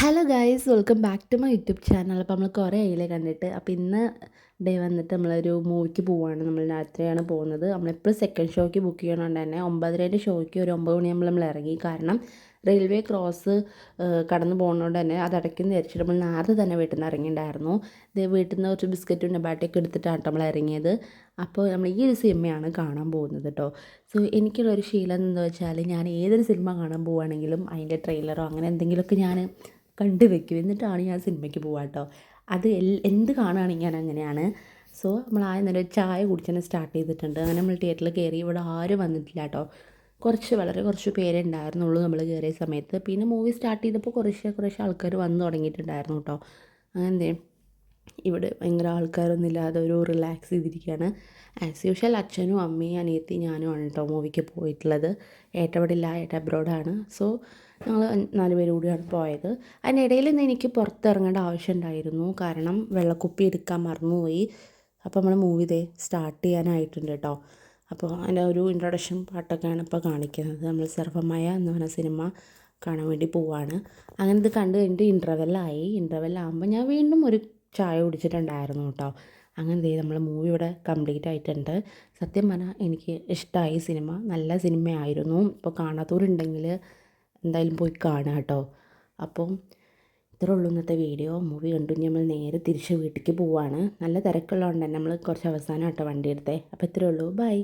Hello guys, welcome back to my YouTube channel. അപ്പോൾ നമ്മൾ കുറേ ആയില്ലേ കണ്ടിട്ട്. അപ്പോൾ ഇന്ന് ഡേ വന്നിട്ട് നമ്മളൊരു മൂവിക്ക് പോവുകയാണ്. നമ്മൾ രാത്രിയാണ് പോകുന്നത്. നമ്മളിപ്പോൾ സെക്കൻഡ് ഷോയ്ക്ക് ബുക്ക് ചെയ്യണോണ്ട് തന്നെ 9:30 ഷോയ്ക്ക് ഒരു 9 മണിയാകുമ്പോൾ നമ്മൾ ഇറങ്ങി. കാരണം റെയിൽവേ ക്രോസ് കടന്നു പോകുന്നതുകൊണ്ട് തന്നെ അത് അടയ്ക്കുന്ന വിചാരിച്ചിട്ട് നമ്മൾ നേരത്തെ തന്നെ വീട്ടിൽ നിന്ന് ഇറങ്ങിയിട്ടുണ്ടായിരുന്നു. വീട്ടിൽ നിന്ന് കുറച്ച് ബിസ്ക്കറ്റും നബാട്ടയൊക്കെ എടുത്തിട്ടാണ് നമ്മൾ ഇറങ്ങിയത്. അപ്പോൾ നമ്മൾ ഈ ഒരു സിനിമയാണ് കാണാൻ പോകുന്നത് കേട്ടോ. സോ എനിക്കുള്ളൊരു ശീലം എന്താ വെച്ചാൽ, ഞാൻ ഏതൊരു സിനിമ കാണാൻ പോവുകയാണെങ്കിലും അതിൻ്റെ ട്രെയിലറോ അങ്ങനെ എന്തെങ്കിലുമൊക്കെ ഞാൻ കണ്ടു വെക്കും, എന്നിട്ടാണ് ഞാൻ സിനിമയ്ക്ക് പോവുക കേട്ടോ. അത് എന്ത് കാണുകയാണെങ്കിൽ ഞാൻ അങ്ങനെയാണ്. സോ നമ്മൾ ആദ്യം തന്നെ ഒരു ചായ കുടിച്ച് സ്റ്റാർട്ട് ചെയ്തിട്ടുണ്ട്. അങ്ങനെ നമ്മൾ തിയേറ്ററിൽ കയറി. ഇവിടെ ആരും വന്നിട്ടില്ല കേട്ടോ. വളരെ കുറച്ച് പേരേ ഉണ്ടായിരുന്നുള്ളൂ നമ്മൾ കയറിയ സമയത്ത്. പിന്നെ മൂവി സ്റ്റാർട്ട് ചെയ്തപ്പോൾ കുറേശ്ശെ ആൾക്കാർ വന്നു തുടങ്ങിയിട്ടുണ്ടായിരുന്നു കേട്ടോ. അങ്ങനെ ഇവിടെ ഭയങ്കര ആൾക്കാരൊന്നും ഇല്ലാതെ ഒരു റിലാക്സ് ചെയ്തിരിക്കുകയാണ്. ആസ് യൂഷ്വൽ അച്ഛനും അമ്മയും അനിയത്തി ഞാനുമാണ് കേട്ടോ മൂവിക്ക് പോയിട്ടുള്ളത്. ഏട്ട ഇവിടെ ഇല്ല, ഏട്ട അബ്രോഡാണ്. സോ ഞങ്ങൾ 4 പേര് കൂടിയാണ് പോയത്. അതിനിടയിൽ നിന്ന് എനിക്ക് പുറത്തിറങ്ങേണ്ട ആവശ്യം ഉണ്ടായിരുന്നു. കാരണം വെള്ളക്കുപ്പി എടുക്കാൻ മറന്നുപോയി. അപ്പോൾ നമ്മൾ മൂവി സ്റ്റാർട്ട് ചെയ്യാനായിട്ടുണ്ട് കേട്ടോ. അപ്പോൾ അതിൻ്റെ ഒരു ഇൻട്രൊഡക്ഷൻ പാട്ടൊക്കെയാണ് ഇപ്പോൾ കാണിക്കുന്നത്. നമ്മൾ സർവ്വമായ എന്ന് പറഞ്ഞ സിനിമ കാണാൻ വേണ്ടി പോവാണ്. അങ്ങനെ ഇത് കണ്ട് കഴിഞ്ഞിട്ട് ഇൻ്റർവെല്ലാകുമ്പോൾ ഞാൻ വീണ്ടും ഒരു ചായ കുടിച്ചിട്ടുണ്ടായിരുന്നു കേട്ടോ. അങ്ങനെ നമ്മൾ മൂവി ഇവിടെ കംപ്ലീറ്റ് ആയിട്ടുണ്ട്. സത്യം പറഞ്ഞാൽ എനിക്ക് ഇഷ്ടമായി സിനിമ. നല്ല സിനിമയായിരുന്നു. ഇപ്പോൾ കാണാത്തവരുണ്ടെങ്കിൽ എന്തായാലും പോയി കാണുക കേട്ടോ. അപ്പം ഇത്രേ ഉള്ളൂ ഇന്നത്തെ വീഡിയോ. മൂവി കണ്ടു നമ്മൾ നേരെ തിരിച്ച് വീട്ടിലേക്ക് പോവാണ്. നല്ല തിരക്കുള്ളതുകൊണ്ട് തന്നെ നമ്മൾ കുറച്ച് അവസാനമായിട്ടോ വണ്ടി എടുത്തേ. അപ്പോൾ ഇത്രേ ഉള്ളൂ. ബൈ.